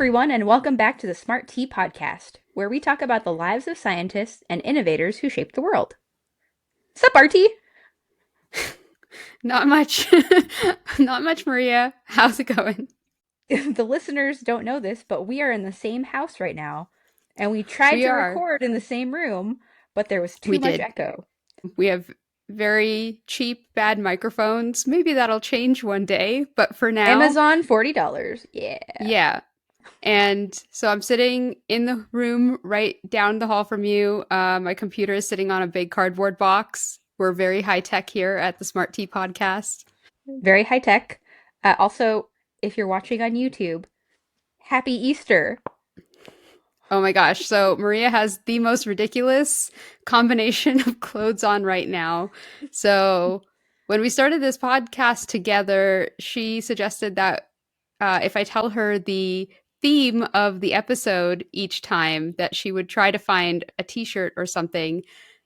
everyone, and welcome back to the Smart Tea Podcast, where we talk about the lives of scientists and innovators who shaped the world. Sup, Artie? Not much. Not much, Maria. How's it going? The listeners don't know this, but we are in the same house right now, and we tried We to are. record in the same room, but there was We too much did. echo. We have very cheap, bad microphones. Maybe that'll change one day, but for now, Amazon, $40. Yeah. yeah. And so I'm sitting in the room right down the hall from you. My computer is sitting on a big cardboard box. We're very high tech here at the Smart Tea Podcast. Very high tech. Also, if you're watching on YouTube, happy Easter. Oh my gosh. So Maria has the most ridiculous combination of clothes on right now. So when we started this podcast together, she suggested that if I tell her the theme of the episode each time, that she would try to find a t-shirt or something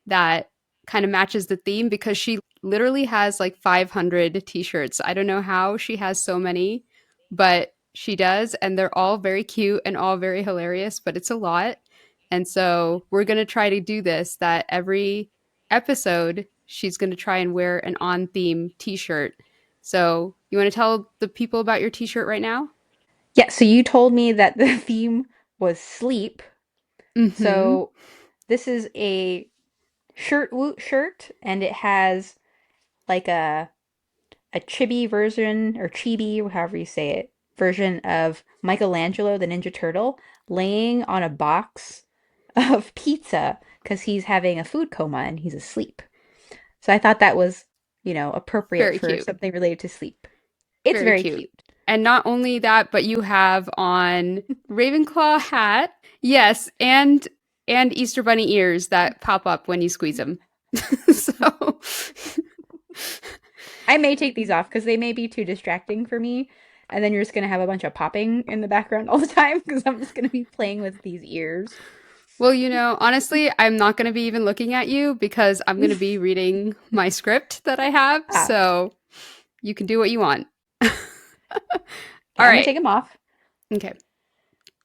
that kind of matches the theme because she literally has like 500 t-shirts. I don't know how she has so many, but she does, and they're all very cute and all very hilarious, but it's a lot. And so we're going to try to do this that every episode she's going to try and wear an on theme t-shirt. So, you want to tell the people about your t-shirt right now? Yeah, so you told me that the theme was sleep. Mhm. So this is a shirt woot shirt, and it has like a chibi version or chibi, however you say it, version of Michelangelo the Ninja Turtle laying on a box of pizza because he's having a food coma and he's asleep. So I thought that was, appropriate Very for cute. something related to sleep. It's Very very cute. cute. And not only that, but you have on Ravenclaw hat. Yes, and Easter bunny ears that pop up when you squeeze them. So, I may take these off because they may be too distracting for me. And then you're just going to have a bunch of popping in the background all the time because I'm just going to be playing with these ears. well, honestly, I'm not going to be even looking at you because I'm going to be reading my script that I have. Ah, So, you can do what you want. All okay, I'm going to right. take them off. Okay.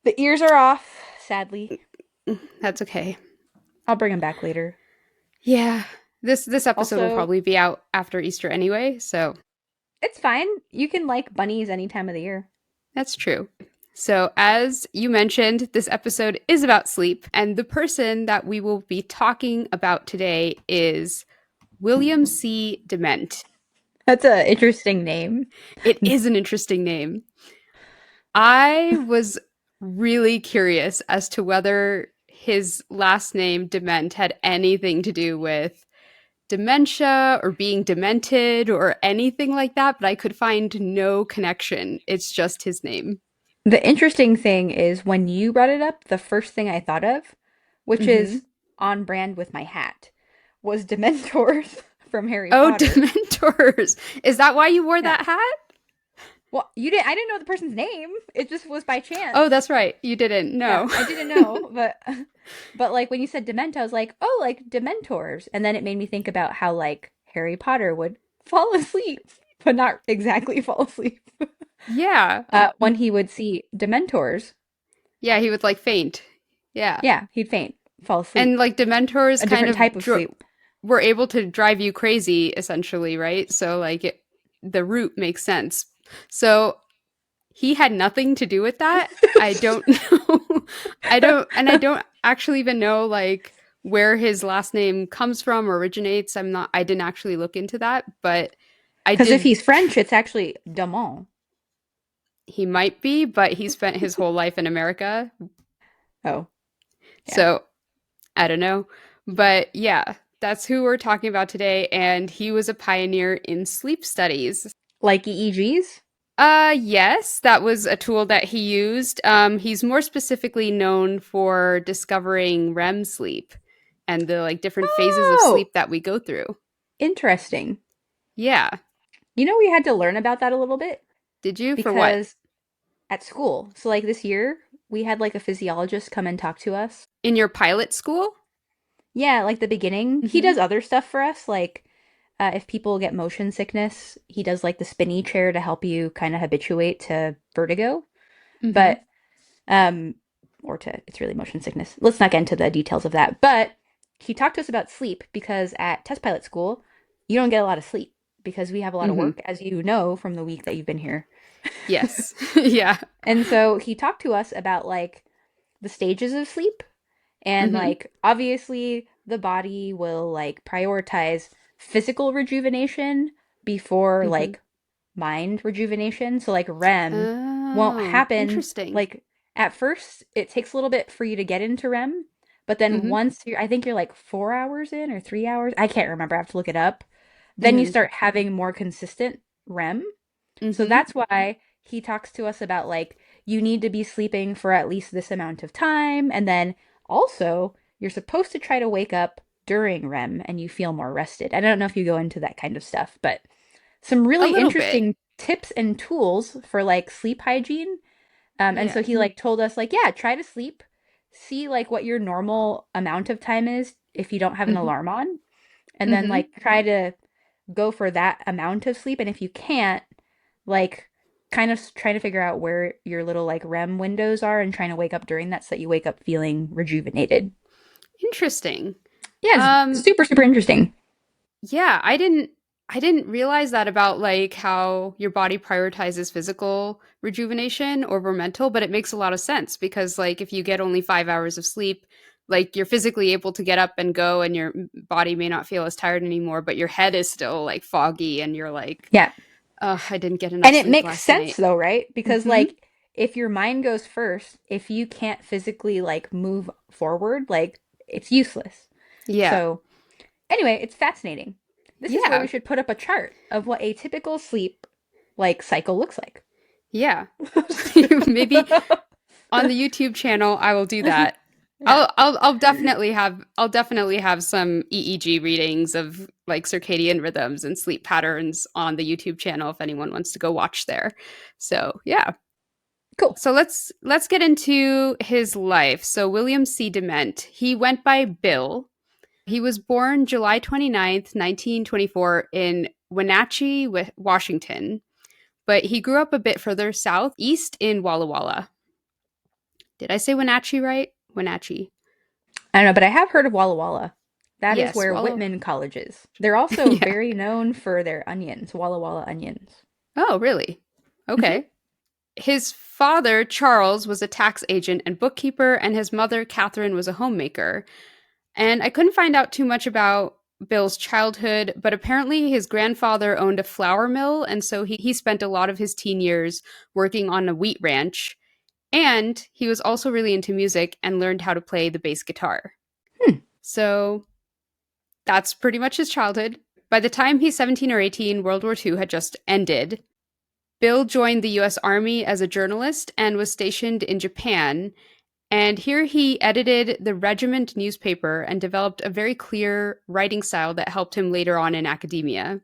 The ears are off, sadly. That's okay. I'll bring them back later. Yeah. This episode will Also, probably be out after Easter anyway, so it's fine. You can like bunnies any time of the year. that's true. So, as you mentioned, this episode is about sleep, and the person that we will be talking about today is William C. Dement. That's an interesting name. It is an interesting name. I was really curious as to whether his last name, Dement, had anything to do with dementia or being demented or anything like that, but I could find no connection. It's just his name. The interesting thing is when you brought it up, the first thing I thought of, which Hmm. is on brand with my hat, was Dementors from Harry Oh, Potter. Dementors. Is that why you wore Yeah. that hat? Well, you didn't. I didn't know the person's name. It just was by Oh, chance. that's right. You didn't. Yeah, No. I didn't know, but like when you said Dement, I was like, oh, like Dementors, and then it made me think about how like Harry Potter would fall asleep, but not exactly fall asleep. Yeah. When he would see Dementors, Yeah, he would like faint. Yeah. yeah, he'd faint, fall And asleep. like Dementors A kind different type of of sleep. were able to drive you crazy essentially, right? So like the root makes sense. So he had nothing to do with that. I don't know. I don't actually even know like where his last name comes from or originates. I didn't actually look into that, but I Because if did. he's French, it's actually Dement. He might be, but he spent his whole life in America. Oh, yeah. So I don't know. But yeah, that's who we're talking about today. And he was a pioneer in sleep studies. Like EEGs? Yes, that was a tool that he used. He's more specifically known for discovering REM sleep and the like different phases of Oh, sleep that we go through. interesting. Yeah. We had to learn about that a little bit Did you? For what? because at school, so like this year, we had like a physiologist come and talk to us. In your pilot school? Yeah, like the beginning. He Mm-hmm. does other stuff for us, like if people get motion sickness, he does like the spinny chair to help you kind of habituate to vertigo. Mm-hmm. But um, or to it's really motion sickness. Let's not get into the details of that. But he talked to us about sleep because at test pilot school, you don't get a lot of sleep because we have a lot of Hmm. work, as you know from the week that you've been here. Yes. Yeah. And so he talked to us about like the stages of sleep and Hmm. like obviously the body will like prioritize physical rejuvenation before Hmm. like mind rejuvenation. So like REM won't Oh, happen interesting. like at first it takes a little bit for you to get into REM, but then Hmm. once you're I think you're like 4 hours in or 3 hours. I can't remember. I have to look it up. Then you Hmm. start having more consistent REM. So Hmm. that's why he talks to us about like you need to be sleeping for at least this amount of time. And then also you're supposed to try to wake up during REM and you feel more rested. I don't know if you go into that kind of stuff, but some A really little bit. interesting tips and tools for like sleep hygiene. And Yeah. so he like told us like, yeah, try to sleep, see like what your normal amount of time is if you don't have an Hmm. alarm on, and then Hmm. like try to go for that amount of sleep. And if you can't, like kind of trying to figure out where your little like REM windows are and trying to wake up during that so that you wake up feeling rejuvenated. Interesting. Yeah, it's Um, super, super interesting. yeah, I didn't realize that about like how your body prioritizes physical rejuvenation over mental, but it makes a lot of sense because like if you get only 5 hours of sleep, like you're physically able to get up and go and your body may not feel as tired anymore, but your head is still like foggy and you're like, Yeah. oh, I didn't get enough And it sleep makes last sense night. though, right? Because Hmm. like if your mind goes first, if you can't physically like move forward, like it's useless. Yeah. So, anyway, it's fascinating. This is where we Yeah. should put up a chart of what a typical sleep like cycle looks like. Yeah. Maybe on the YouTube channel, I will do that. Yeah. I'll definitely have some EEG readings of like circadian rhythms and sleep patterns on the YouTube channel if anyone wants to go watch there. So yeah. Cool. So let's get into his life. So William C. Dement, he went by Bill. He was born July 29th, 1924 in Wenatchee, Washington, but he grew up a bit further south, east in Walla Walla. Did I say Wenatchee right? Wenatchee. I don't know, but I have heard of Walla Walla. That is Yes, where Walla. Whitman College is. They're also Yeah. very known for their onions, Walla Walla onions. Oh, really? Hmm. Okay. His father, Charles, was a tax agent and bookkeeper, and his mother, Catherine, was a homemaker. And I couldn't find out too much about Bill's childhood, but apparently his grandfather owned a flour mill, and so he spent a lot of his teen years working on a wheat ranch. And he was also really into music and learned how to play the bass guitar. Hmm. So that's pretty much his childhood. By the time he's 17 or 18, World War II had just ended. Bill joined the US Army as a journalist and was stationed in Japan. And here he edited the regiment newspaper and developed a very clear writing style that helped him later on in academia.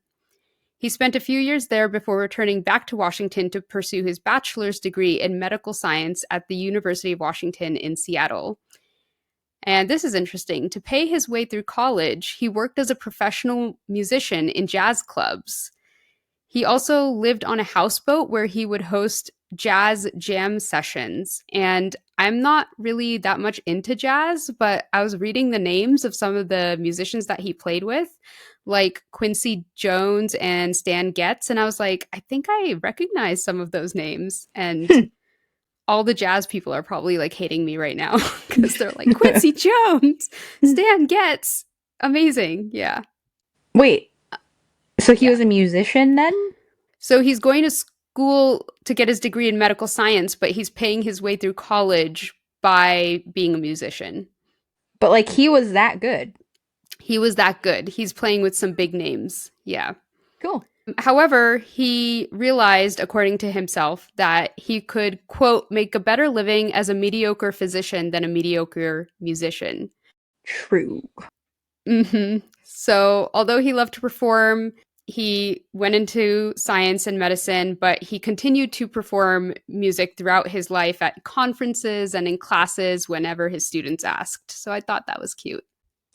He spent a few years there before returning back to Washington to pursue his bachelor's degree in medical science at the University of Washington in Seattle. And this is interesting. To pay his way through college, he worked as a professional musician in jazz clubs. He also lived on a houseboat where he would host jazz jam sessions. And I'm not really that much into jazz, but I was reading the names of some of the musicians that he played with, like Quincy Jones and Stan Getz. And I was like, I think I recognize some of those names. And all the jazz people are probably like hating me right now because they're like, Quincy Jones, Stan Getz. Amazing. Yeah. Wait, so he Yeah. was a musician then? So he's going to school to get his degree in medical science, but he's paying his way through college by being a musician. But like he was that good. He was that good. He's playing with some big names. Yeah. Cool. However, he realized, according to himself, that he could, quote, make a better living as a mediocre physician than a mediocre musician. True. So, although he loved to perform, he went into science and medicine, but he continued to perform music throughout his life at conferences and in classes whenever his students asked. So, I thought that was cute.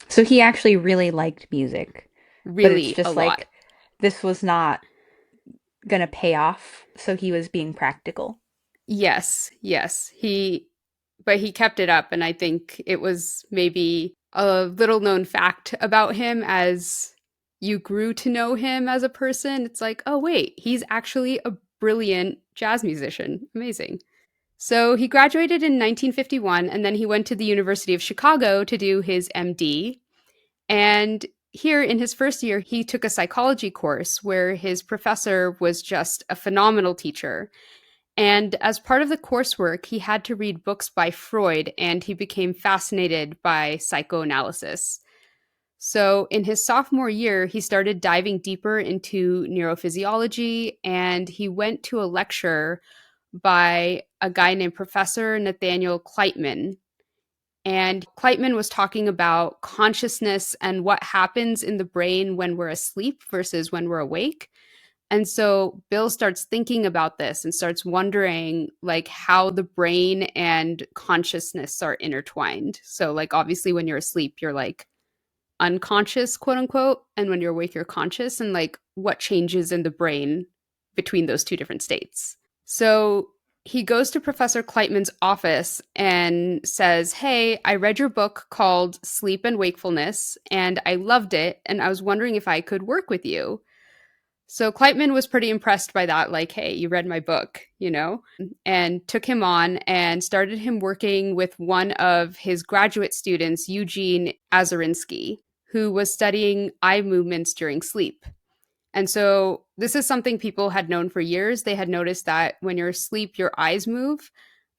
So he actually really liked music, but it's Really, a just lot. like this was not gonna pay off, so he was being practical. Yes, yes. He but he kept it up. And I think it was maybe a little known fact about him as you grew to know him as a person. It's like, oh, wait, he's actually a brilliant jazz musician. Amazing. So he graduated in 1951, and then he went to the University of Chicago to do his MD. And here in his first year, he took a psychology course where his professor was just a phenomenal teacher. And as part of the coursework, he had to read books by Freud, and he became fascinated by psychoanalysis. So, in his sophomore year, he started diving deeper into neurophysiology, and he went to a lecture by a guy named Professor Nathaniel Kleitman. And Kleitman was talking about consciousness and what happens in the brain when we're asleep versus when we're awake. And so Bill starts thinking about this and starts wondering like how the brain and consciousness are intertwined. So like obviously when you're asleep, you're like unconscious, quote unquote, and when you're awake, you're conscious, and like what changes in the brain between those two different states. So he goes to Professor Kleitman's office and says, "Hey, I read your book called Sleep and Wakefulness, and I loved it, and I was wondering if I could work with you." So Kleitman was pretty impressed by that, like, "Hey, you read my book, you know?" And took him on and started him working with one of his graduate students, Eugene Azarinsky, who was studying eye movements during sleep. And so this is something people had known for years. They had noticed that when you're asleep, your eyes move.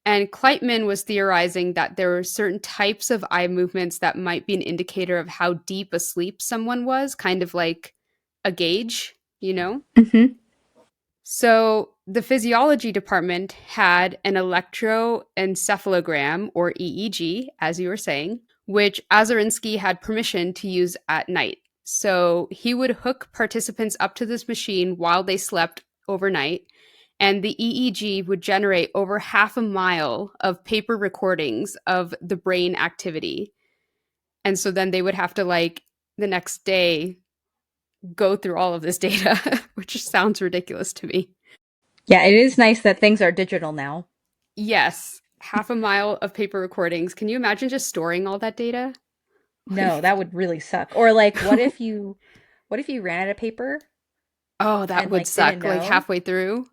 And Kleitman was theorizing that there were certain types of eye movements that might be an indicator of how deep asleep someone was, kind of like a gauge, you know? Mm-hmm. So the physiology department had an electroencephalogram, or EEG, as you were saying, which Azarinsky had permission to use at night. So he would hook participants up to this machine while they slept overnight, and the EEG would generate over half a mile of paper recordings of the brain activity. And so then they would have to, like, the next day go through all of this data, which sounds ridiculous to me. Yeah, it is nice that things are digital now. Yes, half a mile of paper recordings. Can you imagine just storing all that data? No, Like, that would really suck. Or like, what if you ran out of paper oh, that and would like didn't suck. Like know? halfway through.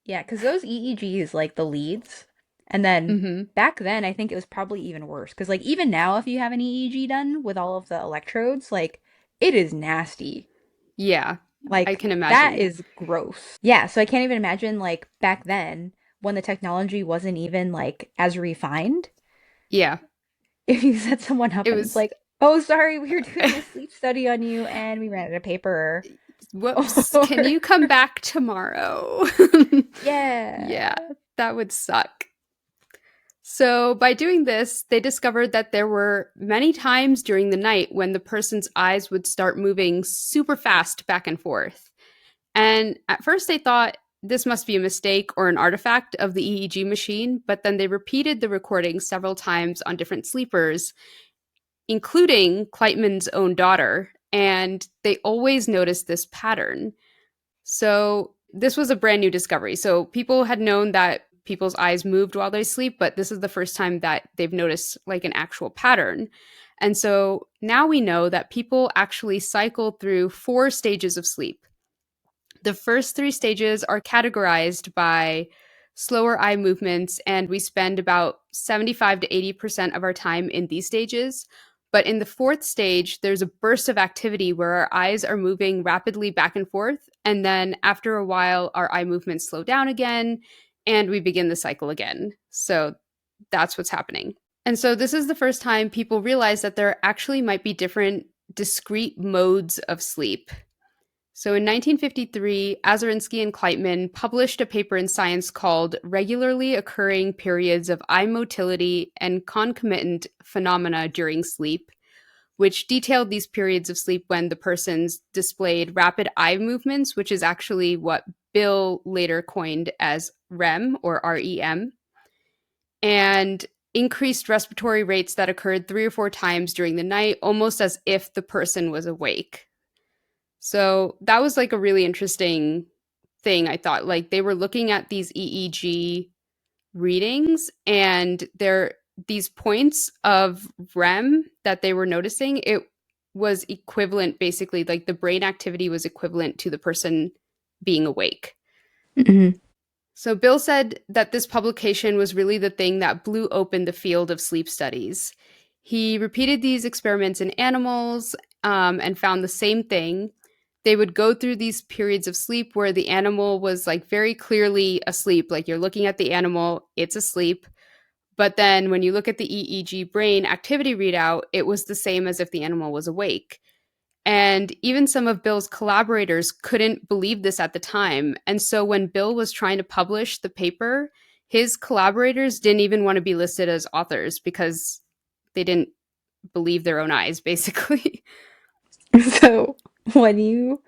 Yeah, because those EEGs, like the leads, and then Mm-hmm. back then I think it was probably even worse. Because like even now, if you have an EEG done with all of the electrodes, like it is nasty. Yeah, I Like can that imagine. is gross. Yeah, so I can't even imagine like back then when the technology wasn't even like as refined. Yeah, If you set someone up it and it's was. like, oh, sorry, we were doing a sleep study on you and we ran out of paper. Whoops, can Or, you come back tomorrow? Yeah, yeah. that would suck. So, by doing this, they discovered that there were many times during the night when the person's eyes would start moving super fast back and forth. And at first, they thought this must be a mistake or an artifact of the EEG machine, but then they repeated the recording several times on different sleepers, including Kleitman's own daughter, and they always noticed this pattern. So this was a brand new discovery. So people had known that people's eyes moved while they sleep, but this is the first time that they've noticed like an actual pattern. And so now we know that people actually cycle through 4 stages of sleep. The first 3 stages are categorized by slower eye movements, and we spend about 75 to 80% of our time in these stages. But in the fourth stage, there's a burst of activity where our eyes are moving rapidly back and forth. And then after a while, our eye movements slow down again, and we begin the cycle again. So that's what's happening. And so this is the first time people realize that there actually might be different discrete modes of sleep. So in 1953, Azarinsky and Kleitman published a paper in Science called Regularly Occurring Periods of Eye Motility and Concomitant Phenomena During Sleep, which detailed these periods of sleep when the persons displayed rapid eye movements, which is actually what Bill later coined as REM, or REM, and increased respiratory rates that occurred 3 or 4 times during the night, almost as if the person was awake. So that was like a really interesting thing, I thought. Like they were looking at these EEG readings and they're these points of REM that they were noticing, it was equivalent, basically, like the brain activity was equivalent to the person being awake. Hmm. So Bill said that this publication was really the thing that blew open the field of sleep studies. He repeated these experiments in animals and found the same thing. They would go through these periods of sleep where the animal was like very clearly asleep, like you're looking at the animal, it's asleep. But then when you look at the EEG brain activity readout, it was the same as if the animal was awake. And even some of Bill's collaborators couldn't believe this at the time. And so when Bill was trying to publish the paper, his collaborators didn't even want to be listed as authors because they didn't believe their own eyes, basically. So when you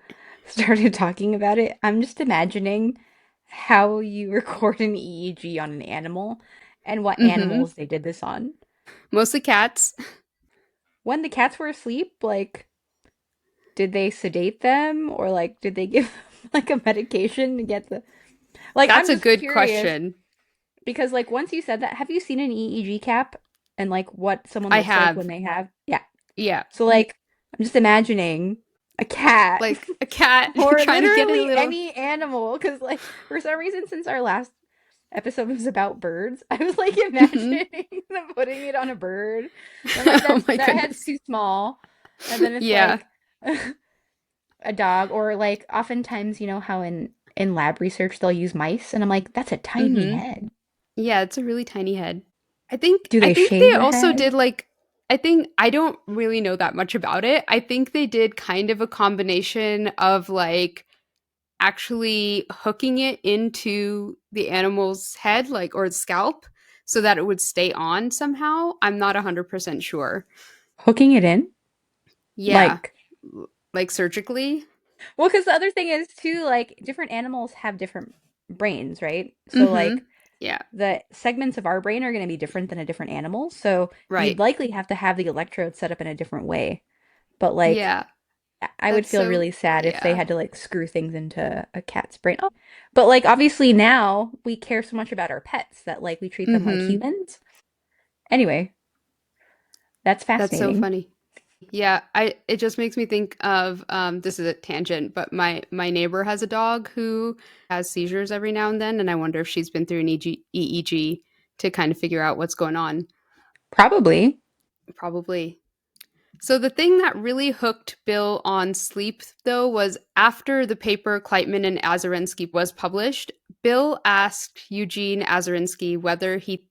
started talking about it, I'm just imagining how you record an EEG on an animal and what Hmm. animals they did this on. Mostly cats. When the cats were asleep, like, did they sedate them or like did they give them like a medication to get the like That's I'm a just good curious question. because like once you said that, have you seen an EEG cap and like what someone I looks like when have. they have? Yeah. Yeah. So like I'm just imagining a cat Like a cat or trying to get a literally little. any animal because like for some reason since our last episode was about birds, I was like Hmm. imagining them putting it on a bird. And I'm like Oh my that head's goodness. too small. And then it's Yeah. like a dog or like oftentimes you know how in lab research they'll use mice and I'm like that's a tiny Hmm. head. Yeah, it's a really tiny head. I think Do I they think shave they the also head? did like I think I don't really know that much about it. I think they did kind of a combination of like actually hooking it into the animal's head like or scalp so that it would stay on somehow. I'm not 100% sure. Hooking it in? Yeah, Like like surgically. well, because the other thing is too, like different animals have different brains, right? So like Mhm. Yeah, the segments of our brain are going to be different than a different animal. So you'd right. likely have to have the electrode set up in a different way. But like Yeah. I would That's feel so really sad if they yeah. had to like screw things into a cat's brain. But like obviously now we care so much about our pets that like we treat them like Mhm. humans. Anyway, that's That's so fascinating. funny. Yeah, I it just makes me think of this is a tangent, but my neighbor has a dog who has seizures every now and then, and I wonder if she's been through an EEG to kind of figure out what's going on. Probably. Probably. So the thing that really hooked Bill on sleep though was after the paper Kleitman and Azarinsky was published, Bill asked Eugene Azarinsky whether he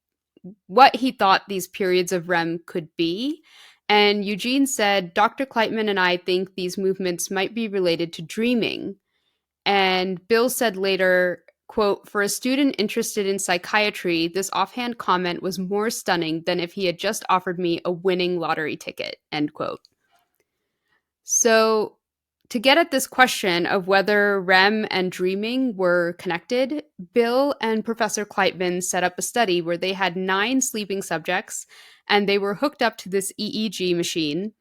what he thought these periods of REM could be. And Eugene said, Dr. Kleitman and I think these movements might be related to dreaming. And Bill said later, quote, for a student interested in psychiatry, this offhand comment was more stunning than if he had just offered me a winning lottery ticket, end quote. So, to get at this question of whether REM and dreaming were connected, Bill and Professor Kleitman set up a study where they had 9 sleeping subjects, and they were hooked up to this EEG machine.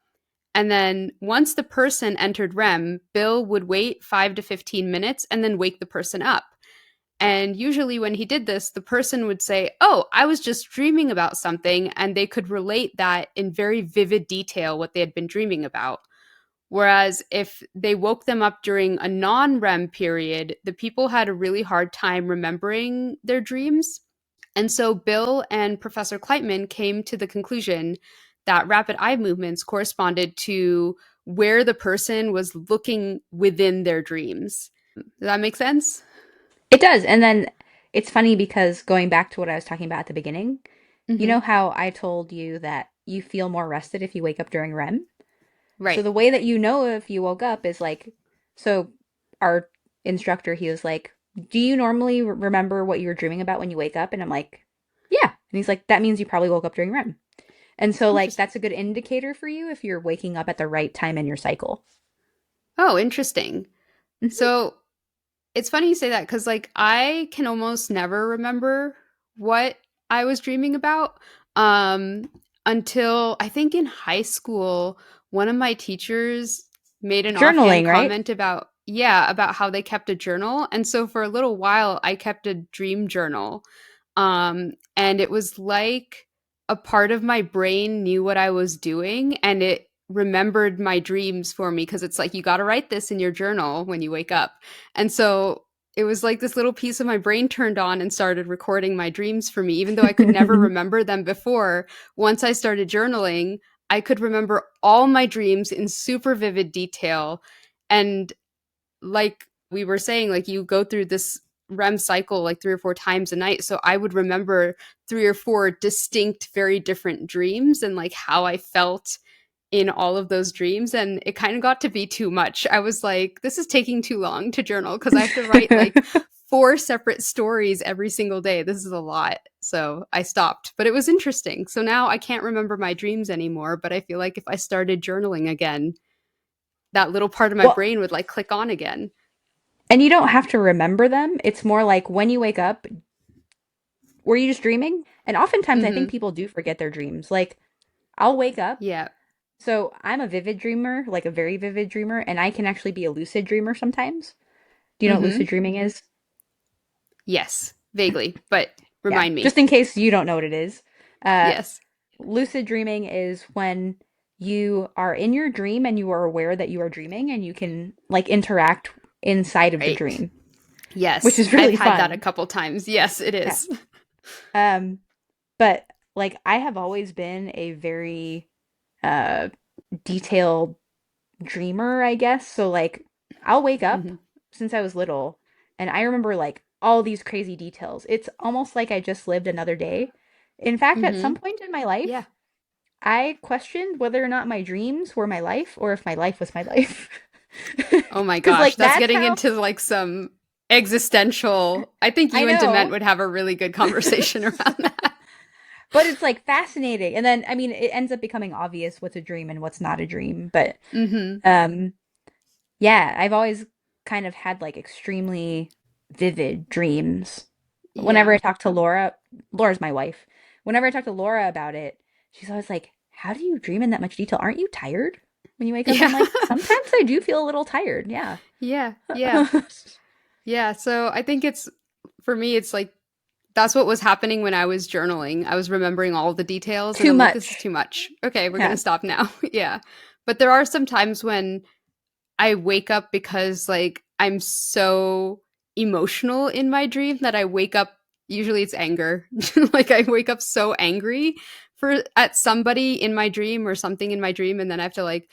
And then once the person entered REM, Bill would wait 5 to 15 minutes and then wake the person up. And usually, when he did this, the person would say, oh, I was just dreaming about something. And they could relate that in very vivid detail what they had been dreaming about. Whereas if they woke them up during a non REM period, the people had a really hard time remembering their dreams. And so Bill and Professor Kleitman came to the conclusion that rapid eye movements corresponded to where the person was looking within their dreams. Does that make sense? It does. And then it's funny because going back to what I was talking about at the beginning, you Mm-hmm. know how I told you that you feel more rested if you wake up during REM? So Right. the way that you know if you woke up is like, so our instructor, he was like, do you normally remember what you were dreaming about when you wake up? And I'm like, yeah. And he's like, that means you probably woke up during REM. And so like Interesting. that's a good indicator for you if you're waking up at the right time in your cycle. Oh, interesting. Mhm. So it's funny you say that because, like, I can almost never remember what I was dreaming about um, until I think in high school, one of my teachers made an offhand Journaling, right? comment about, yeah, about how they kept a journal. And so for a little while, I kept a dream journal. And it was like a part of my brain knew what I was doing and it remembered my dreams for me because it's like you got to write this in your journal when you wake up. And so it was like this little piece of my brain turned on and started recording my dreams for me even though I could never remember them before. Once I started journaling, I could remember all my dreams in super vivid detail. And like we were saying, like you go through this REM cycle like 3 or 4 times a night. So I would remember 3 or 4 distinct, very different dreams and like how I felt in all of those dreams. And it kind of got to be too much. I was like, this is taking too long to journal because I have to write like 4 separate stories every single day. This is a lot. So I stopped, but it was interesting. So now I can't remember my dreams anymore. But I feel like if I started journaling again, that little part of my Well, brain would like click on again. and you don't have to remember them. It's more like when you wake up, were you just dreaming? And oftentimes I think Mm-hmm. people do forget their dreams. Like I'll wake up. Yeah. So I'm a vivid dreamer, like a very vivid dreamer, and I can actually be a lucid dreamer sometimes. Do you know what lucid Mm-hmm. dreaming is? Yes. Vaguely, but Yeah. remind me. Just in case you don't know what it is. Uh, Yes. lucid dreaming is when you are in your dream and you are aware that you are dreaming and you can like interact inside of the Right. dream, which Yes. is I've really had that a fun. couple times. Yes, it Yeah. is. Um, but like I have always been a very uh detailed dreamer, I guess. So like I'll wake up Mm-hmm. since I was little and I remember like all these crazy details. It's almost like I just lived another day. In fact, at some Mm-hmm. point in my Yeah. life, I questioned whether or not my dreams were my life or if my life was my life. Oh my Cuz gosh. like That's that's getting how into like some existential. I think I you and Dement know. would have a really good conversation around that. But it's like fascinating. And then I mean it ends up becoming obvious what's a dream and what's not a dream, but Mm-hmm. um yeah, I've always kind of had like extremely vivid dreams. Whenever Yeah. I talk to Laura, Laura's my wife. Whenever I talk to Laura about it, she's always like, "How do you dream in that much detail? Aren't you tired when you wake up?" And I'm Yeah. like, "Sometimes I do feel a little tired." Yeah. Yeah. Yeah. Yeah. So I think it's for me, it's like that's what was happening when I was journaling. I was remembering all the details and Too I'm like, this is much. too much. Okay, we're going to Yeah. stop now. Yeah. But there are some times when I wake up because like I'm so emotional in my dream that I wake up, usually it's anger. Like I wake up so angry for at somebody in my dream or something in my dream and then I have to like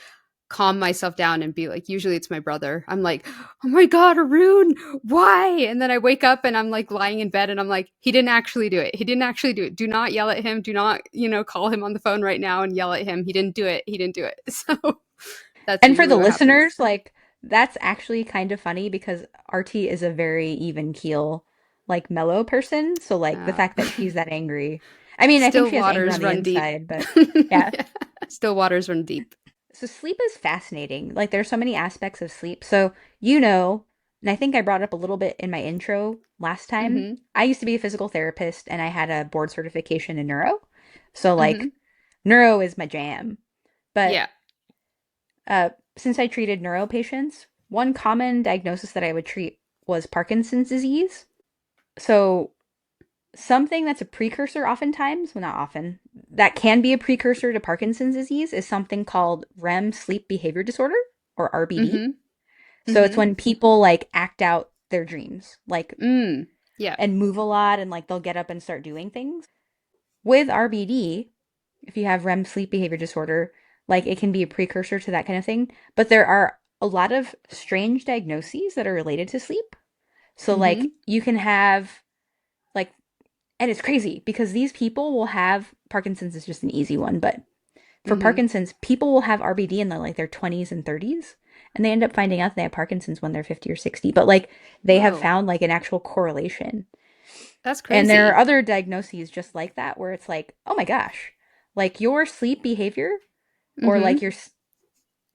calm myself down and be like, usually it's my brother. I'm like, oh my God, Arun, why? And then I wake up and I'm like lying in bed and I'm like, he didn't actually do it. He didn't actually do it. Do not yell at him. Do not, call him on the phone right now and yell at him. He didn't do it. He didn't do it. So that's And for usually the what happens. listeners, like that's actually kind of funny because RT is a very even keel, like mellow person. So like the Uh, fact that she's that angry. I mean, I think Still she has anger on waters the run deep. inside, but yeah. Yeah. Still waters run deep. So sleep is fascinating. Like there's so many aspects of sleep. So, and I think I brought up a little bit in my intro last time. Mm-hmm. I used to be a physical therapist and I had a board certification in neuro. So Mm-hmm. like neuro is my jam. But Yeah. since I treated neuro patients, one common diagnosis that I would treat was Parkinson's disease. So something that's a precursor oftentimes, well not often, that can be a precursor to Parkinson's disease is something called REM sleep behavior disorder or RBD. Mm-hmm. So it's Mm-hmm. when people like act out their dreams, like Mm. Yeah. and move a lot and like they'll get up and start doing things. With RBD, if you have REM sleep behavior disorder, like it can be a precursor to that kind of thing, but there are a lot of strange diagnoses that are related to sleep. So Mm-hmm. like you can have like and it's crazy because these people will have Parkinson's is just an easy one, but for Mm-hmm. Parkinson's, people will have RBD in their 20s and 30s, and they end up finding out they have Parkinson's when they're 50 or 60. But like they have Whoa. found like an actual correlation. That's And there are crazy. other diagnoses just like that where it's like, oh my gosh, like your sleep behavior or Mm-hmm. like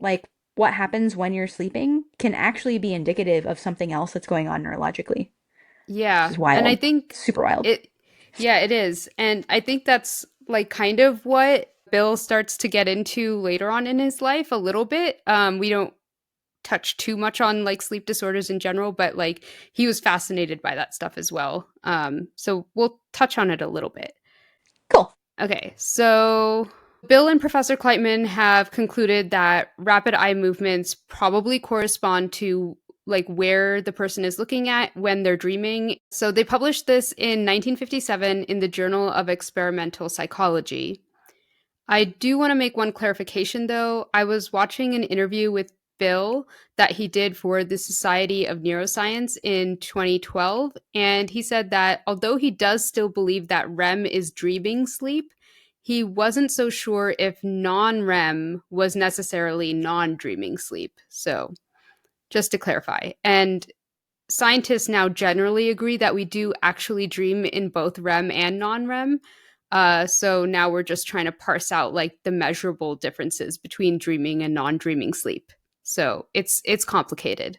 like what happens when you're sleeping can actually be indicative of something else that's going on neurologically, which Yeah. is And I wild, think super wild. it, yeah, it is. And I think that's like kind of what Bill starts to get into later on in his life a little bit. We don't touch too much on like sleep disorders in general, but like he was fascinated by that stuff as well. So we'll touch on it a little bit. Cool. Okay, so Bill and Professor Kleitman have concluded that rapid eye movements probably correspond to like where the person is looking at when they're dreaming. So they published this in 1957 in the Journal of Experimental Psychology. I do want to make one clarification though. I was watching an interview with Bill that he did for the Society of Neuroscience in 2012. And he said that although he does still believe that REM is dreaming sleep, he wasn't so sure if non REM was necessarily non dreaming sleep. So just to clarify. And scientists now generally agree that we do actually dream in both REM and non-REM. So now we're just trying to parse out like the measurable differences between dreaming and non-dreaming sleep. So it's complicated.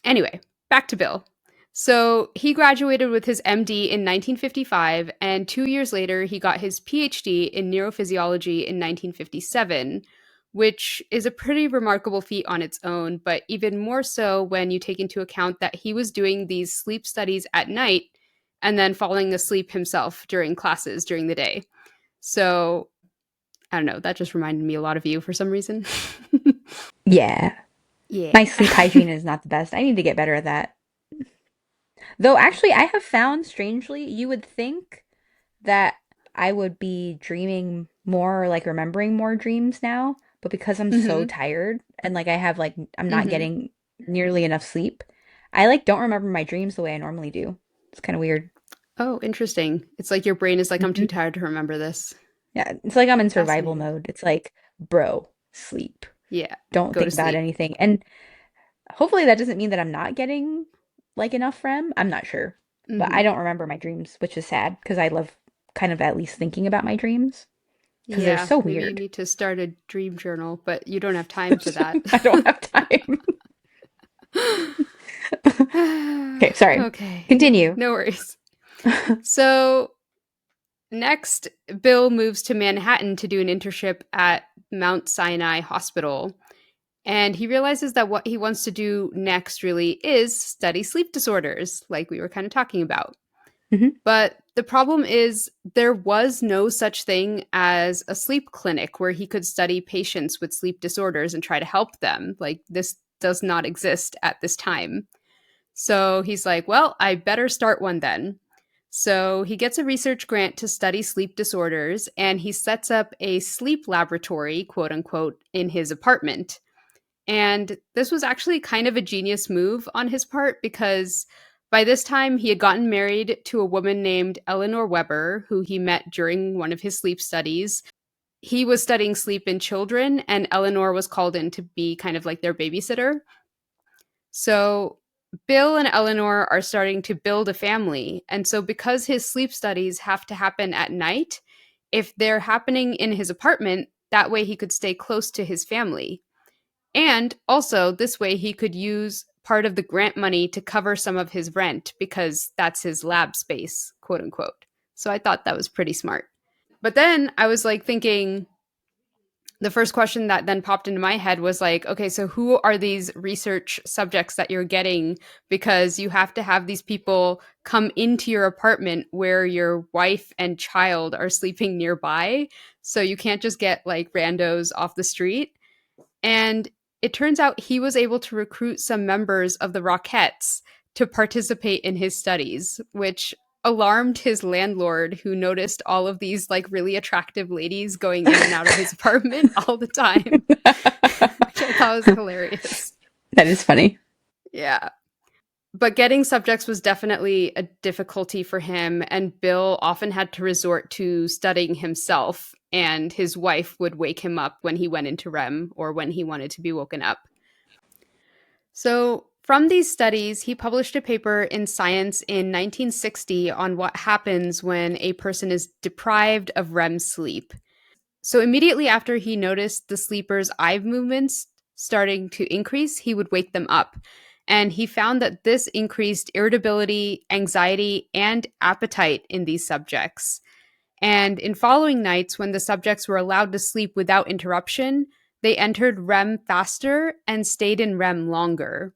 Anyway, back to Bill. So he graduated with his MD in 1955, and 2 years later, he got his PhD in neurophysiology in 1957, which is a pretty remarkable feat on its own, but even more so when you take into account that he was doing these sleep studies at night and then falling asleep himself during classes during the day. So I don't know, that just reminded me a lot of you for some reason. Yeah. Yeah. My sleep hygiene is not the best. I need to get better at that. Though actually I have found strangely, you would think that I would be dreaming more or like remembering more dreams now, but because I'm so Hmm. tired and like I have like I'm not Hmm. getting nearly enough sleep, I like don't remember my dreams the way I normally do. It's kind of weird. Oh, interesting. It's like your brain is like, I'm too Hmm. tired to remember this. Yeah, it's like I'm in survival Fascinating. mode. It's like, bro, sleep. Yeah. Don't Go think to about sleep. anything. And hopefully that doesn't mean that I'm not getting like enough REM. I'm not sure. But I Hmm. don't remember my dreams, which is sad because I love kind of at least thinking about my dreams because they're Yeah. so Maybe you weird. need to start a dream journal, but you don't have time for that. I don't have time. Okay, sorry. Okay. Continue. No worries. So next, Bill moves to Manhattan to do an internship at Mount Sinai Hospital. And he realizes that what he wants to do next really is study sleep disorders, like we were kind of talking about. Hmm. But the problem is, there was no such thing as a sleep clinic where he could study patients with sleep disorders and try to help them. Like, this does not exist at this time. So he's like, well, I better start one then. So he gets a research grant to study sleep disorders and he sets up a sleep laboratory, quote unquote, in his apartment. And this was actually kind of a genius move on his part because by this time he had gotten married to a woman named Eleanor Weber, who he met during one of his sleep studies. He was studying sleep in children, and Eleanor was called in to be kind of like their babysitter. So Bill and Eleanor are starting to build a family. And so, because his sleep studies have to happen at night, if they're happening in his apartment, that way he could stay close to his family. And also, this way he could use part of the grant money to cover some of his rent because that's his lab space, quote unquote. So I thought that was pretty smart. But then I was like thinking, the first question that then popped into my head was like, okay, so who are these research subjects that you're getting? Because you have to have these people come into your apartment where your wife and child are sleeping nearby. So you can't just get like randos off the street. And it turns out he was able to recruit some members of the Rockettes to participate in his studies, which alarmed his landlord, who noticed all of these like really attractive ladies going in and out of his apartment all the time, which I thought was hilarious. That is funny. Yeah. But getting subjects was definitely a difficulty for him, and Bill often had to resort to studying himself, and his wife would wake him up when he went into REM or when he wanted to be woken up. So, from these studies, he published a paper in Science in 1960 on what happens when a person is deprived of REM sleep. So, immediately after he noticed the sleeper's eye movements starting to increase, he would wake them up. And he found that this increased irritability, anxiety, and appetite in these subjects. And in following nights, when the subjects were allowed to sleep without interruption, they entered REM faster and stayed in REM longer.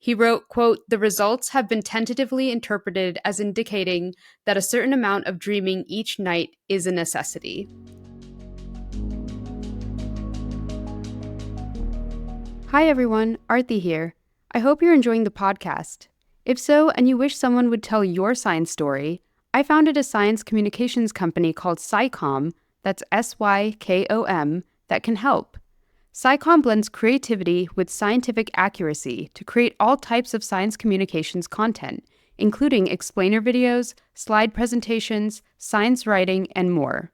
He wrote, quote, "The results have been tentatively interpreted as indicating that a certain amount of dreaming each night is a necessity." Hi everyone, Arthi here. I hope you're enjoying the podcast. If so, and you wish someone would tell your science story, I founded a science communications company called SciComm, that's SYKOM, that can help. SciComm blends creativity with scientific accuracy to create all types of science communications content, including explainer videos, slide presentations, science writing, and more.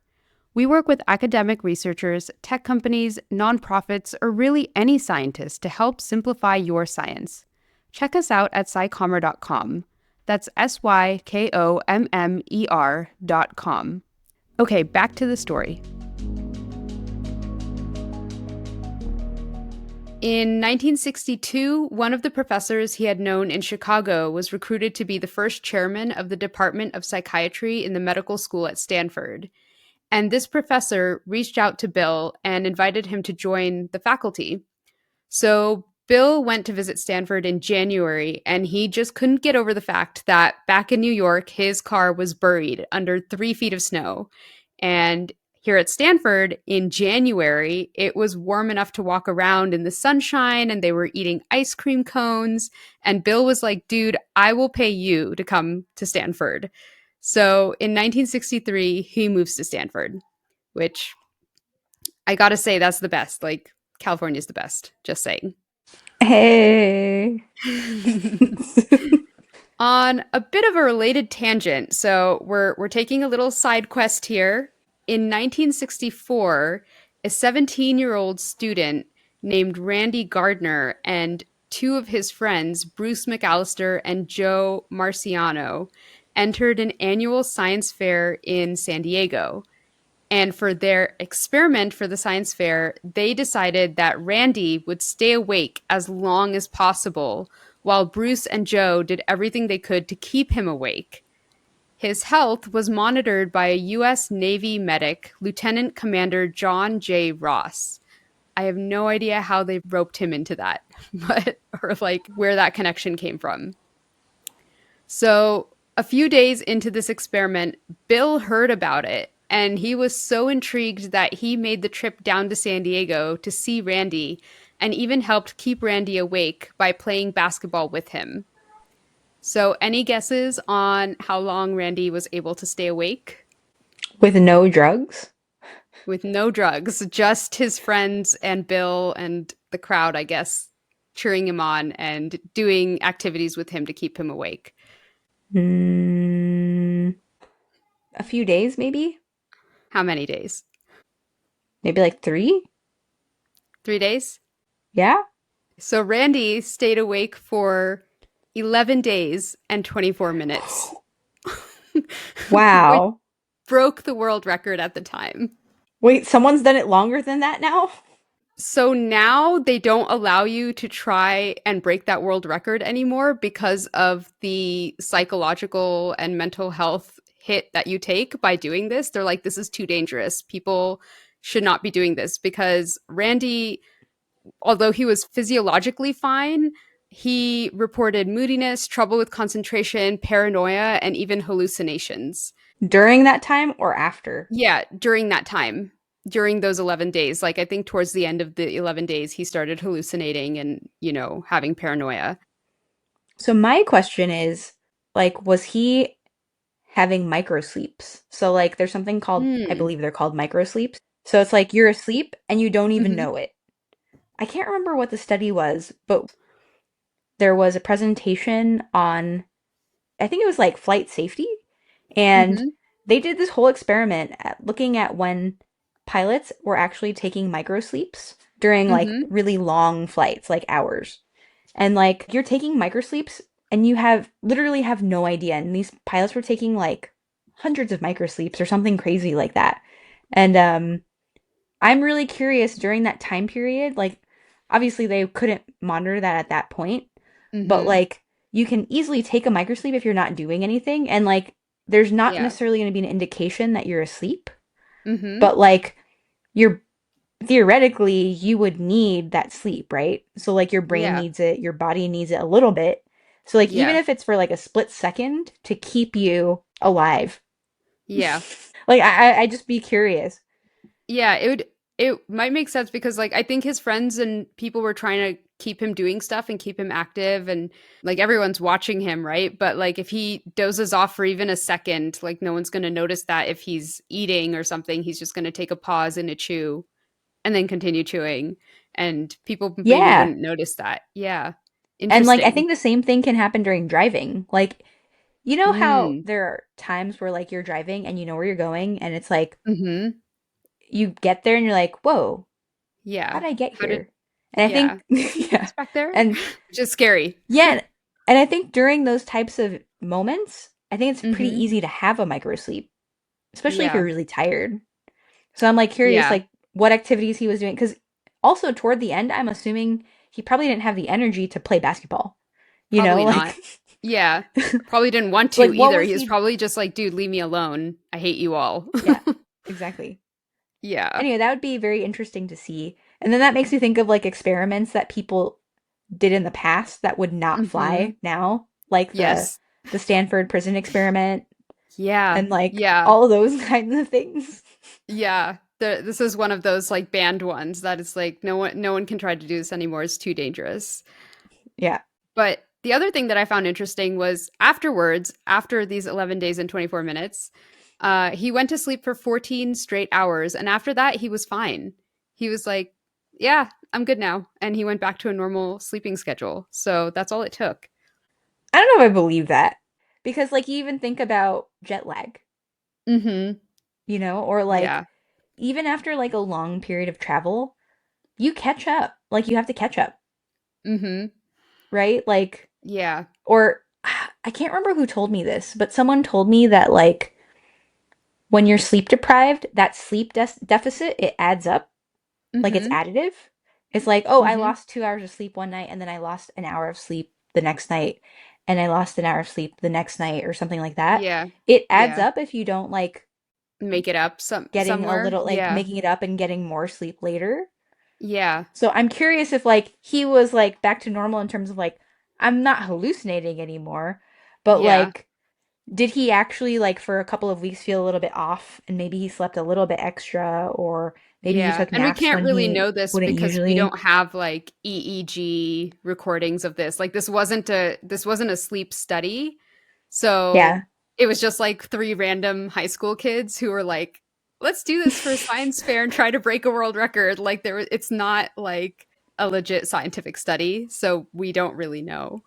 We work with academic researchers, tech companies, nonprofits, or really any scientist to help simplify your science. Check us out at scicommer.com. That's SYKOMMER.com. Okay, back to the story. In 1962, one of the professors he had known in Chicago was recruited to be the first chairman of the Department of Psychiatry in the medical school at Stanford. And this professor reached out to Bill and invited him to join the faculty. So Bill went to visit Stanford in January, and he just couldn't get over the fact that back in New York, his car was buried under 3 feet of snow. And here at Stanford in January, it was warm enough to walk around in the sunshine, and they were eating ice cream cones. And Bill was like, dude, I will pay you to come to Stanford. So in 1963, he moves to Stanford, which I gotta say, that's the best. Like, California's the best, just saying. Hey. On a bit of a related tangent, so we're taking a little side quest here. In 1964, a 17-year-old student named Randy Gardner and two of his friends, Bruce McAllister and Joe Marciano, entered an annual science fair in San Diego. And for their experiment for the science fair, they decided that Randy would stay awake as long as possible, while Bruce and Joe did everything they could to keep him awake. His health was monitored by a U.S. Navy medic, Lieutenant Commander John J. Ross. I have no idea how they roped him into that, but or like where that connection came from. So, a few days into this experiment, Bill heard about it, and he was so intrigued that he made the trip down to San Diego to see Randy and even helped keep Randy awake by playing basketball with him. So, any guesses on how long Randy was able to stay awake? With no drugs? With no drugs, just his friends and Bill and the crowd, I guess, cheering him on and doing activities with him to keep him awake. Mm, a few days, maybe? How many days? Maybe like 3? 3 days? Yeah? So Randy stayed awake for 11 days and 24 minutes, which Wow. broke the world record at the time. Wait, someone's done it longer than that now? So now they don't allow you to try and break that world record anymore because of the psychological and mental health hit that you take by doing this. They're like, this is too dangerous. People should not be doing this because Randy, although he was physiologically fine, he reported moodiness, trouble with concentration, paranoia, and even hallucinations. During that time or after? Yeah, during that time, during those 11 days. Like, I think towards the end of the 11 days, he started hallucinating and, having paranoia. So my question is, like, was he having micro sleeps? So like there's something called, I Hmm. believe they're called micro sleeps. So it's like you're asleep and you don't even Mm-hmm. know it. I can't remember what the study was, but there was a presentation on, I think it was like flight safety, and Mm-hmm. they did this whole experiment at looking at when pilots were actually taking micro sleeps during like Mm-hmm. really long flights, like hours. And like you're taking micro sleeps and you have literally have no idea. And these pilots were taking like hundreds of micro sleeps or something crazy like that. And I'm really curious during that time period, like obviously they couldn't monitor that at that point, but Mm-hmm. like you can easily take a microsleep if you're not doing anything, and like there's not Yeah. necessarily going to be an indication that you're asleep, Mm-hmm. but like your theoretically you would need that sleep, right? So like your brain Yeah. needs it, your body needs it a little bit. So like even Yeah. if it's for like a split second to keep you alive. Yeah. Like I just be curious. Yeah, it might make sense because like I think his friends and people were trying to keep him doing stuff and keep him active and like everyone's watching him, right? But like if he dozes off for even a second, like no one's going to notice that if he's eating or something, he's just going to take a pause and a chew and then continue chewing and people maybe Yeah. wouldn't notice that. Yeah. And like I Interesting. think the same thing can happen during driving. Like you know how Mm. there are times where like you're driving and you know where you're going and it's like Mhm. you get there and you're like, "Whoa, how Yeah. did I get How did here?" And I yeah. think yeah. What's back there? And Which is scary. yeah, and I think during those types of moments, I think it's pretty Mhm. easy to have a micro sleep, especially if you're Yeah. really tired. So I'm like curious, Yeah. like what activities he was doing, because also toward the end, I'm assuming he probably didn't have the energy to play basketball. You know, Probably not. like Yeah. Probably didn't want to like what either. was He was he? probably just like, "Dude, leave me alone. I hate you all." Yeah, exactly. Yeah. Anyway, that would be very interesting to see. And then that makes me think of like experiments that people did in the past that would not Mhm. fly now, like Yes. the Stanford prison experiment Yeah. and like Yeah. all of those kinds of things. Yeah. This is one of those like banned ones that is like no one can try to do this anymore. It's too dangerous. Yeah. But the other thing that I found interesting was afterwards, after these 11 days and 24 minutes, he went to sleep for 14 straight hours. And after that, he was fine. He was like, yeah, I'm good now. And he went back to a normal sleeping schedule. So that's all it took. I don't know if I believe that. Because like you even think about jet lag, Mm-hmm. or like Yeah. even after like a long period of travel, you catch up. Like you have to catch up, Mm-hmm. right? Like Yeah. or I can't remember who told me this, but someone told me that like when you're sleep deprived, that sleep deficit, it adds up. Like it's Mm-hmm. additive. It's like, oh, I Mm-hmm. lost 2 hours of sleep one night and then I lost an hour of sleep the next night and I lost an hour of sleep the next night or something like that. Yeah. It adds Yeah. up if you don't like Make it up getting a somewhere. little like Yeah. making it up and getting more sleep later. Yeah. So I'm curious if like he was like back to normal in terms of like I'm not hallucinating anymore, but Yeah. like did he actually like for a couple of weeks feel a little bit off and maybe he slept a little bit extra or maybe he Yeah, took and we naps can't when really he know this wouldn't because we usually? don't have like EEG recordings of this. Like this wasn't a sleep study. So Yeah. it was just like three random high school kids who were like, "Let's do this for a science fair and try to break a world record." Like it's not like a legit scientific study, so we don't really know.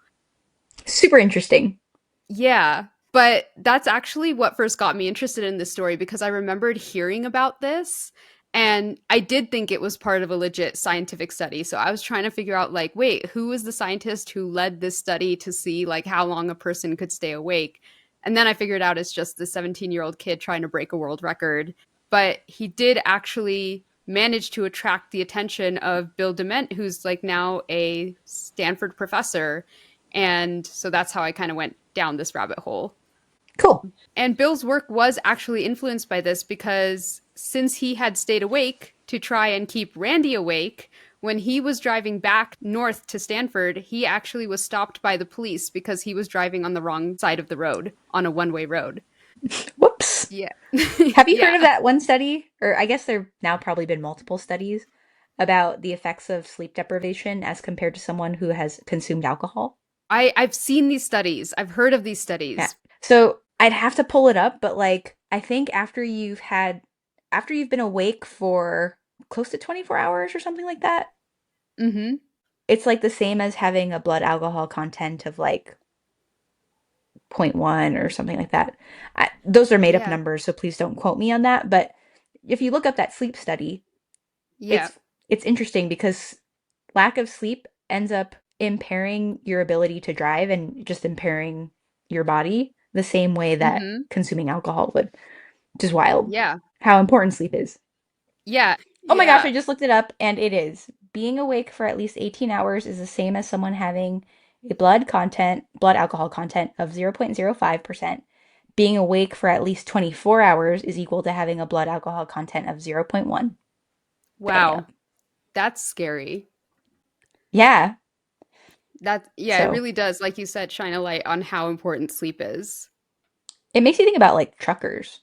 Super interesting. Yeah, but that's actually what first got me interested in this story because I remembered hearing about this and I did think it was part of a legit scientific study. So I was trying to figure out like, wait, who was the scientist who led this study to see like how long a person could stay awake? And then I figured out it's just the 17-year-old kid trying to break a world record. But he did actually manage to attract the attention of Bill Dement, who's like now a Stanford professor, and so that's how I kind of went down this rabbit hole. Cool. And Bill's work was actually influenced by this because since he had stayed awake to try and keep Randy awake, when he was driving back north to Stanford, he actually was stopped by the police because he was driving on the wrong side of the road on a one way road. Whoops. Yeah. Have you heard Yeah. of that one study? Or I guess there've now probably been multiple studies about the effects of sleep deprivation as compared to someone who has consumed alcohol. I've seen these studies. I've heard of these Yeah. studies. So I'd have to pull it up, but like I think after you've been awake for close to 24 hours or something like that, Mm-hmm. it's like the same as having a blood alcohol content of like zero point 0.1 or something like that. Those are made up Yeah. numbers, so please don't quote me on that. But if you look up that sleep study, Yeah. it's interesting because lack of sleep ends up impairing your ability to drive and just impairing your body the same way that Mm-hmm. consuming alcohol would, which is wild. Yeah. How important sleep is. Yeah. Oh my gosh, I Yeah. just looked it up and it is. Being awake for at least 18 hours is the same as someone having a blood alcohol content of 0.05%. Being awake for at least 24 hours is equal to having a blood alcohol content of zero point 0.1. Wow. That's scary. Yeah. Yeah, it So really does, like you said, shine a light on how important sleep is. it makes you think about like truckers.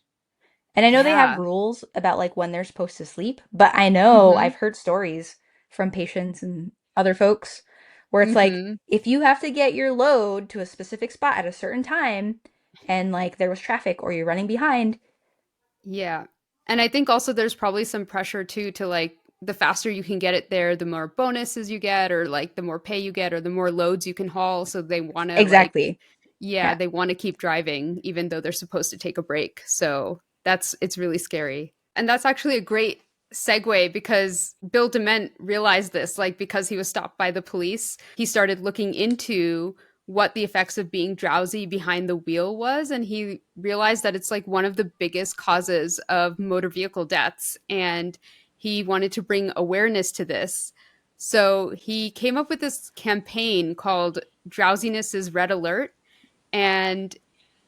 And I know they have Yeah. rules about like when they're supposed to sleep, but I know Mhm. I've heard stories from patients and other folks where it's like Mhm. if you have to get your load to a specific spot at a certain time and like there was traffic or you're running behind. Yeah. And I think also there's probably some pressure too to like the faster you can get it there, the more bonuses you get, or like the more pay you get, or the more loads you can haul. So they want to like, Exactly. yeah, Yeah. they want to keep driving even though they're supposed to take a break. So it's really scary. And that's actually a great segue because Bill Dement realized this, like because he was stopped by the police, he started looking into what the effects of being drowsy behind the wheel was, and he realized that it's like one of the biggest causes of motor vehicle deaths, and he wanted to bring awareness to this. So he came up with this campaign called Drowsiness is Red Alert, and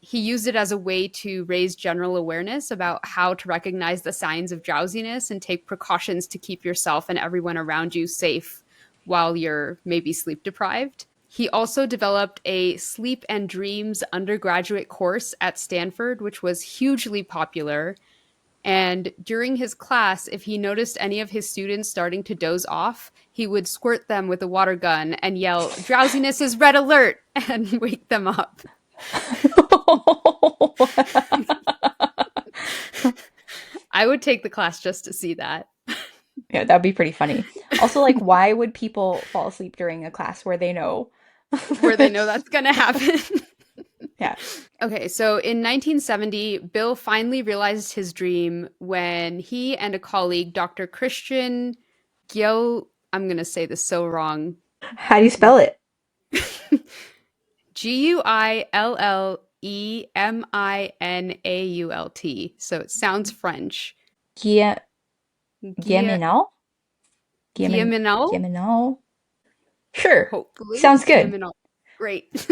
he used it as a way to raise general awareness about how to recognize the signs of drowsiness and take precautions to keep yourself and everyone around you safe while you're maybe sleep deprived. He also developed a sleep and dreams undergraduate course at Stanford, which was hugely popular. And during his class, if he noticed any of his students starting to doze off, he would squirt them with a water gun and yell, "Drowsiness is red alert!" and wake them up. I would take the class just to see that, Yeah, that'd be pretty funny. Also, like, why would people fall asleep during a class where they know where they know that's going to happen. yeah. Okay, so in 1970, Bill finally realized his dream when he and a colleague, Dr. Christian Gill, I'm going to say this so wrong, How do you spell it? Guilleminault. So it sounds French. Guia Guille, Guilleminal? Guilleminault? Guilleminal? Sure. Hopefully. Sounds good. Guilleminault. Great.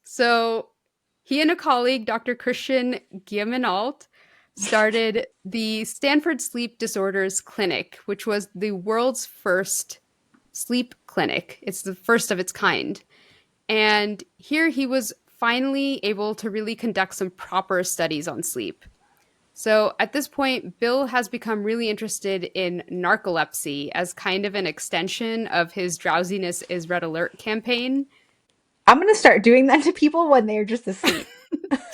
So he and a colleague, Dr. Christian Guilleminault, started the Stanford Sleep Disorders Clinic, which was the world's first sleep clinic. It's the first of its kind. And here he was finally able to really conduct some proper studies on sleep. So at this point, Bill has become really interested in narcolepsy as kind of an extension of his Drowsiness is Red Alert campaign. I'm gonna start doing that to people when they're just asleep.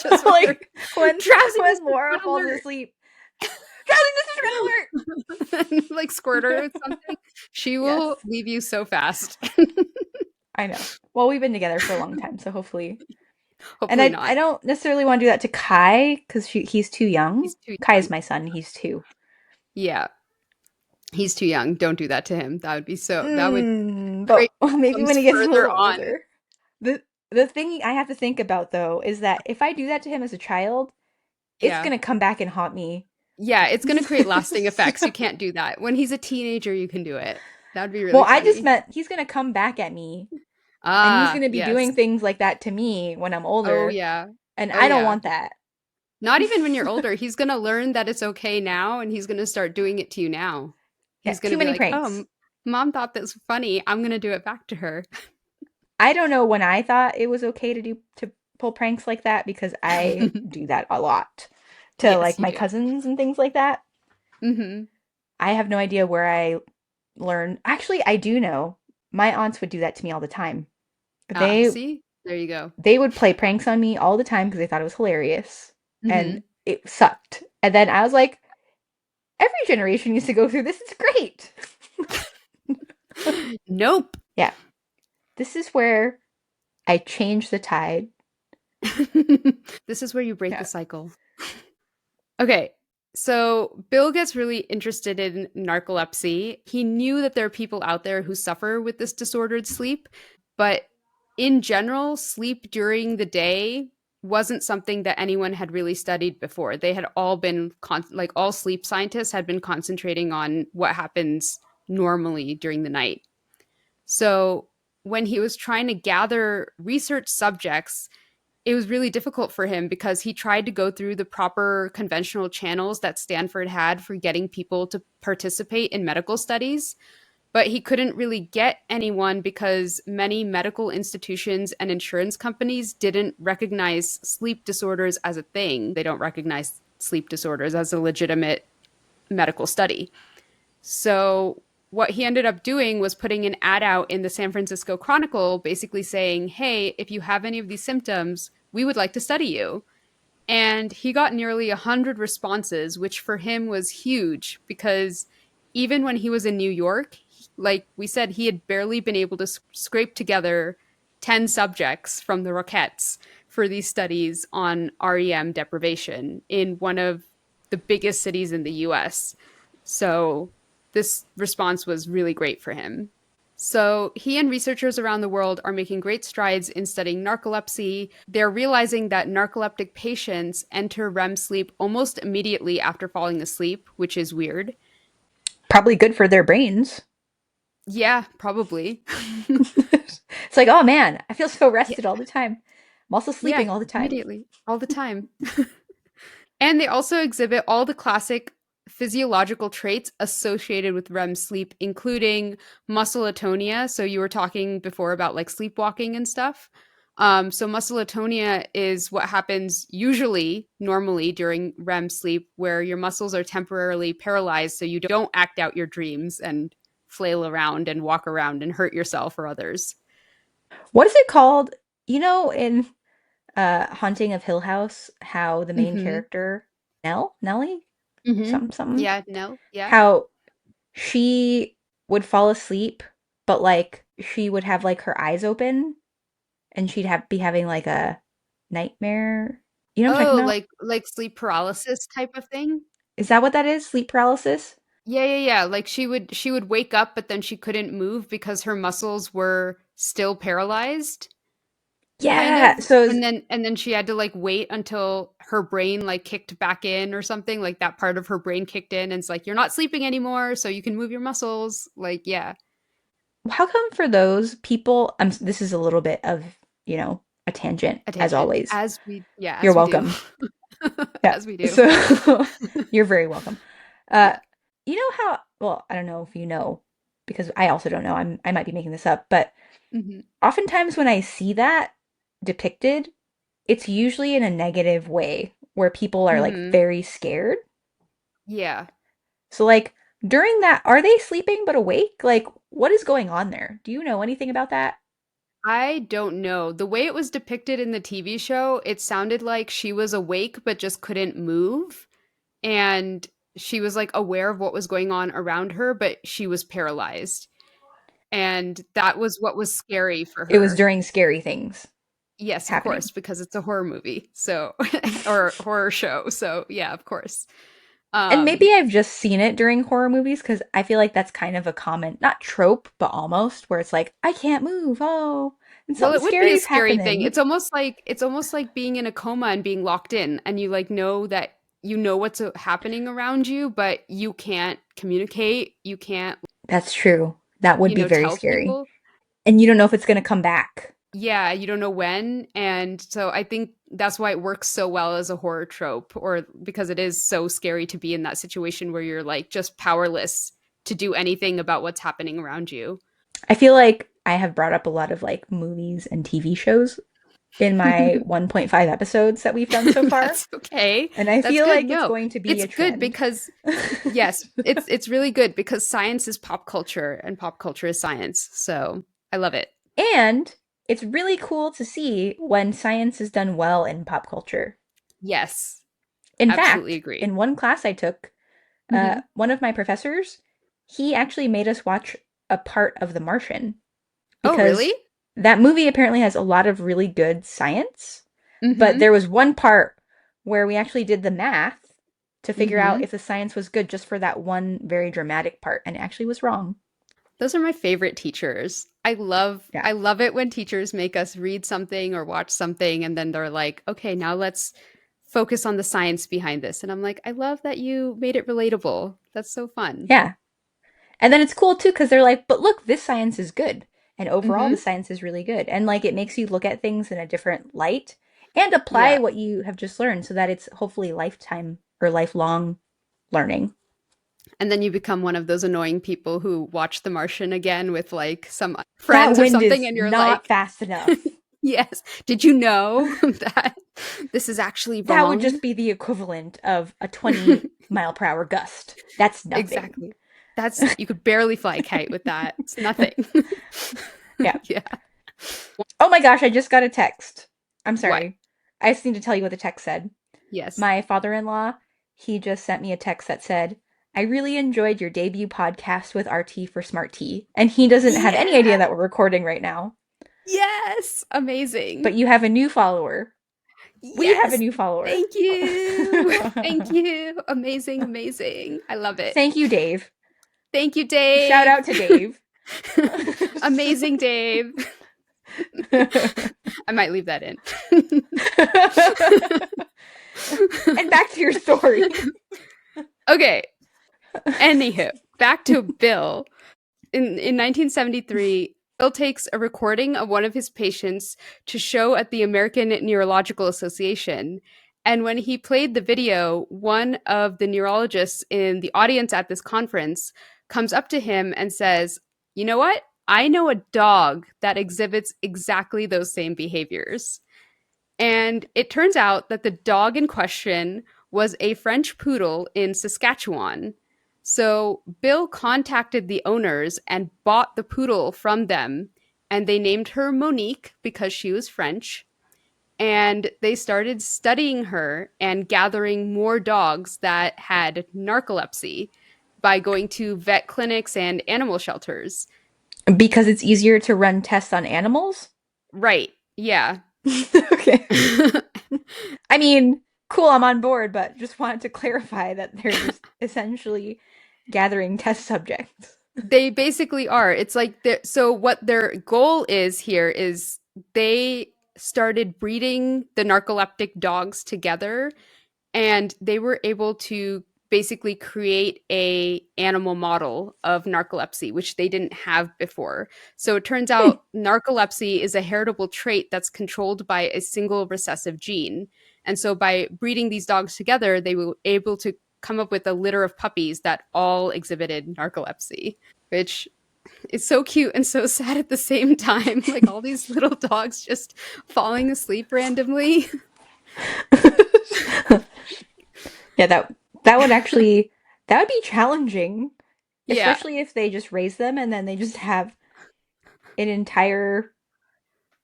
Just when they're Like drowsiness when is Laura Red falls Alert. asleep. Drowsiness is red alert. Like squirt with something. She will Yes, leave you so fast. I know. Well, we've been together for a long time, so hopefully. And Hopefully I not. don't necessarily want to do that to Kai because he's too young. He's too Kai is young. my son. He's 2. Yeah, he's too young. Don't do that to him. That would But create maybe when problems he gets a further little on. older. The the thing I have to think about though is that if I do that to him as a child, it's Yeah. gonna come back and haunt me. Yeah, it's going to create lasting effects. You can't do that. When he's a teenager, you can do it. That'd be Well, really I just funny. meant he's gonna come back at me and he's Ah, gonna be doing yes. things like that to me when I'm Oh, older, yeah. and Oh, I don't yeah. want that. Not even when you're older. He's going to learn that it's okay now and he's going to start doing it to you now. Yeah, He's going too to be many like, "Oh, pranks. mom thought this was funny. I'm going to do it back to her." I don't know when I thought it was okay to pull pranks like that because I do that a lot to Yes, like you my do. cousins and things like that. Mhm. I have no idea where I learned. Actually, I do know. My aunts would do that to me all the time. Ah, They see? There you go. they would play pranks on me all the time because they thought it was hilarious and Mhm. it sucked. And then I was like, every generation used to go through this. It's great. Nope. Yeah. This is where I change the tide. This is where you break the Yeah. cycle. Okay. So Bill gets really interested in narcolepsy. He knew that there are people out there who suffer with this disordered sleep, but in general, sleep during the day wasn't something that anyone had really studied before. They had all been like all sleep scientists had been concentrating on what happens normally during the night. So when he was trying to gather research subjects, it was really difficult for him because he tried to go through the proper conventional channels that Stanford had for getting people to participate in medical studies, but he couldn't really get anyone because many medical institutions and insurance companies didn't recognize sleep disorders as a thing. They don't recognize sleep disorders as a legitimate medical study. So what he ended up doing was putting an ad out in the San Francisco Chronicle basically saying, "Hey, if you have any of these symptoms, we would like to study you." And he got nearly 100 responses, which for him was huge because even when he was in New York, like we said, he had barely been able to scrape together 10 subjects from the Roquettes for these studies on REM deprivation in one of the biggest cities in the US. So this response was really great for him. So, he and researchers around the world are making great strides in studying narcolepsy. They're realizing that narcoleptic patients enter REM sleep almost immediately after falling asleep, which is weird. Probably good for their brains. Yeah, probably. It's like, oh man, I feel so Yeah, rested all the time. I'm also yeah, sleeping all the time. immediately, all the time. And they also exhibit all the classic physiological traits associated with REM sleep, including muscle atonia. So you were talking before about like sleepwalking and stuff. So muscle atonia is what happens usually, normally during REM sleep, where your muscles are temporarily paralyzed, so you don't act out your dreams and flail around and walk around and hurt yourself or others. What is it called? You know, in Haunting of Hill House, how the main Mm-hmm. character, Nellie, Mm-hmm. something, something, Yeah. No. Yeah. how she would fall asleep, but like she would have like her eyes open and she'd have be having like a nightmare. You know what I'm talking Oh, about? like sleep paralysis type of thing. Is that what that is? Sleep paralysis? Yeah, yeah, yeah. Like she would wake up, but then she couldn't move because her muscles were still paralyzed, kind Yeah. of. So And then she had to like wait until her brain like kicked back in or something. Like that part of her brain kicked in and it's like, you're not sleeping anymore, so you can move your muscles. Like, yeah, how come for those people, this is a little bit of, a tangent as attention. always. Yeah, You're as we do. welcome. Yeah. As we do. So you're very welcome. Uh, Yeah. you know how, well, I don't know if you know, because I also don't know. I might be making this up, but Hmm. oftentimes when I see that depicted, it's usually in a negative way where people are like Hmm. very scared. Yeah. So like during that, are they sleeping but awake? Like what is going on there? Do you know anything about that? I don't know. The way it was depicted in the TV show, it sounded like she was awake but just couldn't move. And she was like aware of what was going on around her, but she was paralyzed. And that was what was scary for It was her. during scary things Yes, of happening. course, because it's a horror movie. So, or horror show. So, yeah, of course. And Um, maybe I've just seen it during horror movies because I feel like that's kind of a common, not trope, but almost where it's like, I can't move. Oh, and well, something it would be scary a is scary thing. happening. It's almost like being in a coma and being locked in and you like know that you know what's happening around you, but you can't communicate. You can't, That's true. That would be very tell scary. people. And you don't know if it's going to come back. Yeah, you don't know when. And so I think that's why it works so well as a horror trope, or because it is so scary to be in that situation where you're like just powerless to do anything about what's happening around you. I feel like I have brought up a lot of like movies and TV shows in my 1.5 episodes that we've done so far. That's okay. And I That's feel good. like it's No, going to be it's a good trend. because yes, it's really good because science is pop culture and pop culture is science. So I love it. And it's really cool to see when science is done well in pop culture. Yes, In absolutely fact, agree. in one class I took, Hmm. one of my professors, he actually made us watch a part of The Martian Oh, really? because that movie apparently has a lot of really good science, but Hmm. there was one part where we actually did the math to figure out Hmm. if the science was good just for that one very dramatic part, and it actually was wrong. Those are my favorite teachers. Yeah. I love it when teachers make us read something or watch something and then they're like, "Okay, now let's focus on the science behind this." And I'm like, "I love that you made it relatable. That's so fun." Yeah. And then it's cool too because they're like, but look, this science is good. And overall, the Mhm. science is really good. And like it makes you look at things in a different light. and apply Yeah. what you have just learned so that it's hopefully lifetime or lifelong learning. And then you become one of those annoying people who watch The Martian again with like some That friends or wind something, is and you're not like, fast enough. yes, did you know that this is actually That would wrong? just be the equivalent of a 20-mile-per-hour gust. That's nothing. Exactly. That's, you could barely fly a kite with that. It's nothing. Yeah. Yeah. Oh my gosh, I just got a text. I'm What? sorry. I just need to tell you what the text said. Yes. My father-in-law, he just sent me a text that said, I really enjoyed your debut podcast with RT for Smart Tea. And he doesn't have any idea Yeah. that we're recording right now. Yes. But Amazing. you have a new follower. We have a Yes. new follower. Thank you. Thank you. Amazing. Amazing. I love it. Thank you, Dave. Thank you, Shout Dave. out to Dave. Amazing, Dave. I might leave that in. And back to your story. Okay. Anywho, back to Bill. In 1973, Bill takes a recording of one of his patients to show at the American Neurological Association. And when he played the video, one of the neurologists in the audience at this conference comes up to him and says, "You know what? I know a dog that exhibits exactly those same behaviors." And it turns out that the dog in question was a French poodle in Saskatchewan. So Bill contacted the owners and bought the poodle from them. And they named her Monique because she was French. And they started studying her and gathering more dogs that had narcolepsy by going to vet clinics and animal shelters. Because it's easier to run tests on animals? Right. Yeah. Okay. I mean, cool, I'm on board, but just wanted to clarify that they're just essentially gathering test subjects. They basically are. It's like so what their goal is here is they started breeding the narcoleptic dogs together, and they were able to basically create a animal model of narcolepsy, which they didn't have before. So it turns Hmm. out narcolepsy is a heritable trait that's controlled by a single recessive gene. And so by breeding these dogs together, they were able to come up with a litter of puppies that all exhibited narcolepsy, which is so cute and so sad at the same time. Like all these little dogs just falling asleep randomly. Yeah, that would actually that would be challenging, Yeah. especially if they just raise them and then they just have an entire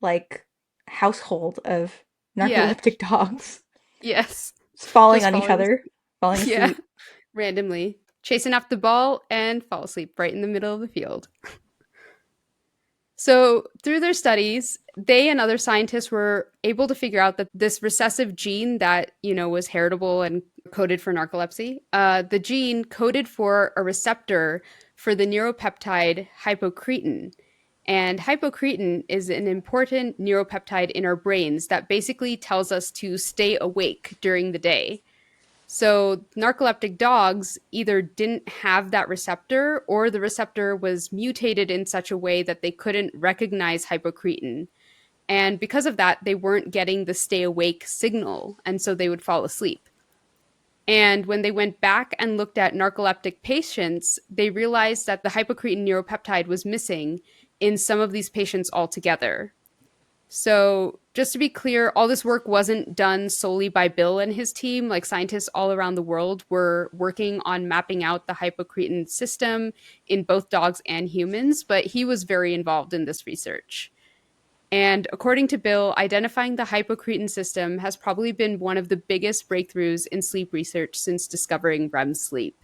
like household of Yeah. narcoleptic dogs Yes. just falling Just on each falling other, asleep. falling Yeah. asleep. Randomly. Chasing after the ball and fall asleep right in the middle of the field. So, through their studies, they and other scientists were able to figure out that this recessive gene that, was heritable and coded for narcolepsy, the gene coded for a receptor for the neuropeptide hypocretin. And hypocretin is an important neuropeptide in our brains that basically tells us to stay awake during the day. So narcoleptic dogs either didn't have that receptor or the receptor was mutated in such a way that they couldn't recognize hypocretin. And because of that, they weren't getting the stay awake signal. And so they would fall asleep. And when they went back and looked at narcoleptic patients, they realized that the hypocretin neuropeptide was missing in some of these patients altogether. So, just to be clear, all this work wasn't done solely by Bill and his team. Like scientists all around the world were working on mapping out the hypocretin system in both dogs and humans, but he was very involved in this research. And according to Bill, identifying the hypocretin system has probably been one of the biggest breakthroughs in sleep research since discovering REM sleep.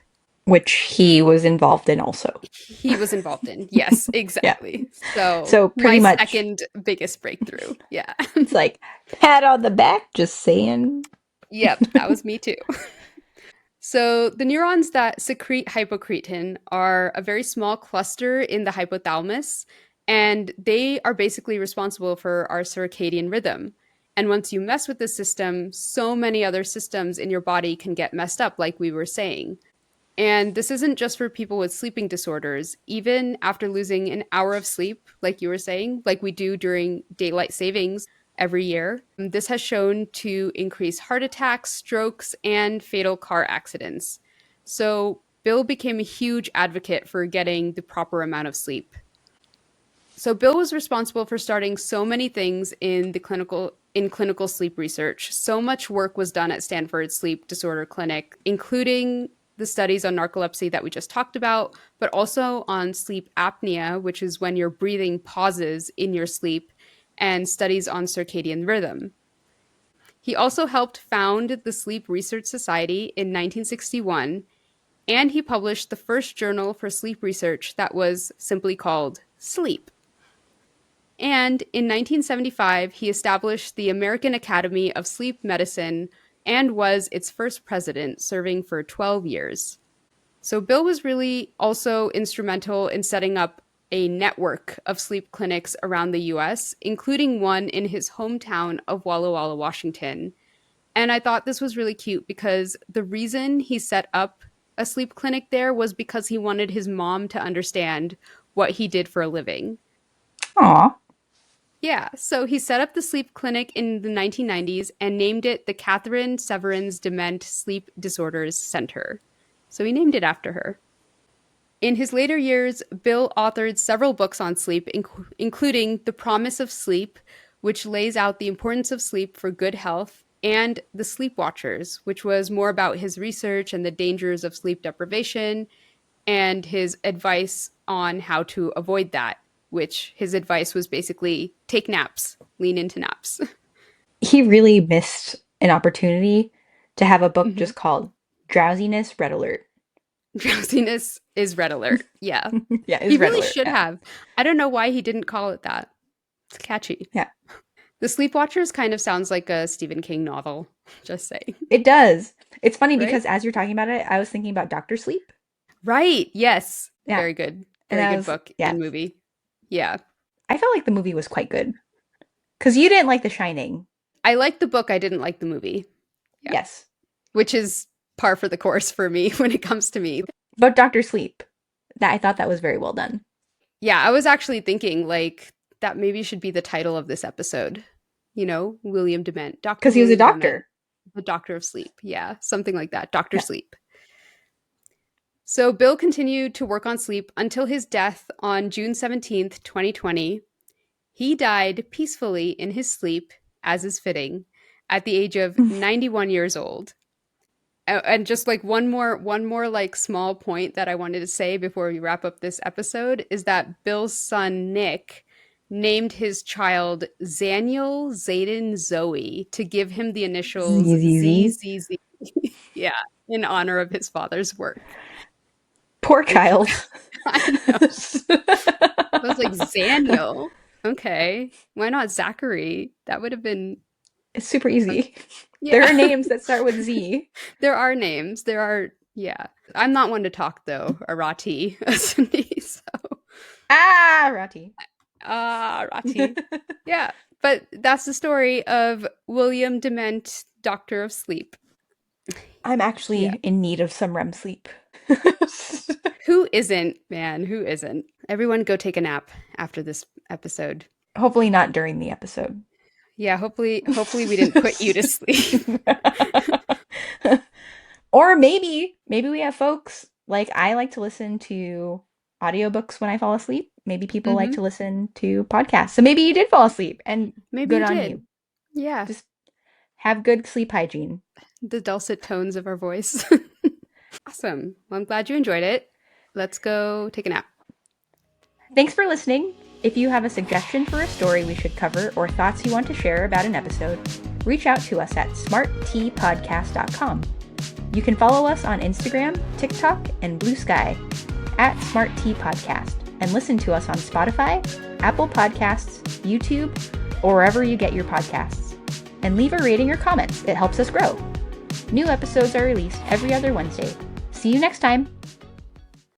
Which he was involved in also. He was involved in. Yes, Yeah. exactly. So, So my pretty much second biggest breakthrough. Yeah. it's like pat on the back, just saying. Yep, that was me too. So, the neurons that secrete hypocretin are a very small cluster in the hypothalamus, and they are basically responsible for our circadian rhythm. And once you mess with the system, so many other systems in your body can get messed up, like we were saying. And this isn't just for people with sleeping disorders. Even after losing an hour of sleep, like you were saying, like we do during daylight savings every year. This has shown to increase heart attacks, strokes, and fatal car accidents. So Bill became a huge advocate for getting the proper amount of sleep. So Bill was responsible for starting so many things in clinical sleep research. So much work was done at Stanford Sleep Disorder Clinic, including the studies on narcolepsy that we just talked about, but also on sleep apnea, which is when your breathing pauses in your sleep, and studies on circadian rhythm. He also helped found the Sleep Research Society in 1961, and he published the first journal for sleep research that was simply called Sleep. And in 1975, he established the American Academy of Sleep Medicine and was its first president, serving for 12 years. So Bill was really also instrumental in setting up a network of sleep clinics around the US, including one in his hometown of Walla Walla, Washington. And I thought this was really cute because the reason he set up a sleep clinic there was because he wanted his mom to understand what he did for a living. Aw. Yeah, so he set up the sleep clinic in the 1990s and named it the Catherine Severance Dement Sleep Disorders Center. So he named it after her. In his later years, Bill authored several books on sleep, including The Promise of Sleep, which lays out the importance of sleep for good health, and The Sleep Watchers, which was more about his research and the dangers of sleep deprivation and his advice on how to avoid that, which his advice was basically take naps, lean into naps. He really missed an opportunity to have a book Mhm. just called Drowsiness Red Alert. Drowsiness is red alert. Yeah. Yeah, He it's Red really Alert. should Yeah. have. I don't know why he didn't call it that. It's catchy. Yeah. The Sleepwatchers kind of sounds like a Stephen King novel, just saying. It does. It's funny Right? because as you're talking about it, I was thinking about Doctor Sleep. Right. Yes. Yeah. Very good. And Very I good was, book yeah, and movie. Yeah. I felt like the movie was quite good. Because you didn't like The Shining. I liked the book. I didn't like the movie. Yeah. Yes. Which is par for the course for me when it comes to me. But Doctor Sleep, that I thought that was very well done. Yeah. I was actually thinking like that maybe should be the title of this episode. You know, William Dement. Dr. Because he was a William Dement. doctor. The Doctor of Sleep. Yeah. Something like that. Doctor Yeah. Sleep. So Bill continued to work on sleep until his death on June 17th, 2020. He died peacefully in his sleep, as is fitting, at the age of 91 years old. And just like one more like small point that I wanted to say before we wrap up this episode is that Bill's son Nick named his child Zaniel Zayden Zoe to give him the initials ZZZ. ZZZ. Yeah, in honor of his father's work. Poor Which child. I know. I was like, Zaniel. Okay. Why not Zachary? That would have been It's super easy. There yeah. are names that start with Z. There are names. There are yeah. I'm not one to talk though, Arati. So Ah, Rati. Rati. Yeah. But that's the story of William Dement, Doctor of Sleep. I'm Yeah. actually in need of some REM sleep. Who isn't, man? Who isn't? Everyone go take a nap after this episode. Hopefully not during the episode. Yeah, hopefully we didn't put you to sleep. Or maybe we have folks like I like to listen to audiobooks when I fall asleep. Maybe people like Hmm. to listen to podcasts. So maybe you did fall asleep and Maybe good you on did. you. Yeah. Just have good sleep hygiene. The dulcet tones of our voice. Awesome. Well, I'm glad you enjoyed it. Let's go take a nap. Thanks for listening. If you have a suggestion for a story we should cover or thoughts you want to share about an episode, reach out to us at smarttpodcast.com. You can follow us on Instagram, TikTok, and Blue Sky at Smart Tea Podcast and listen to us on Spotify, Apple Podcasts, YouTube, or wherever you get your podcasts. And leave a rating or comments. It helps us grow. New episodes are released every other Wednesday. See you next time.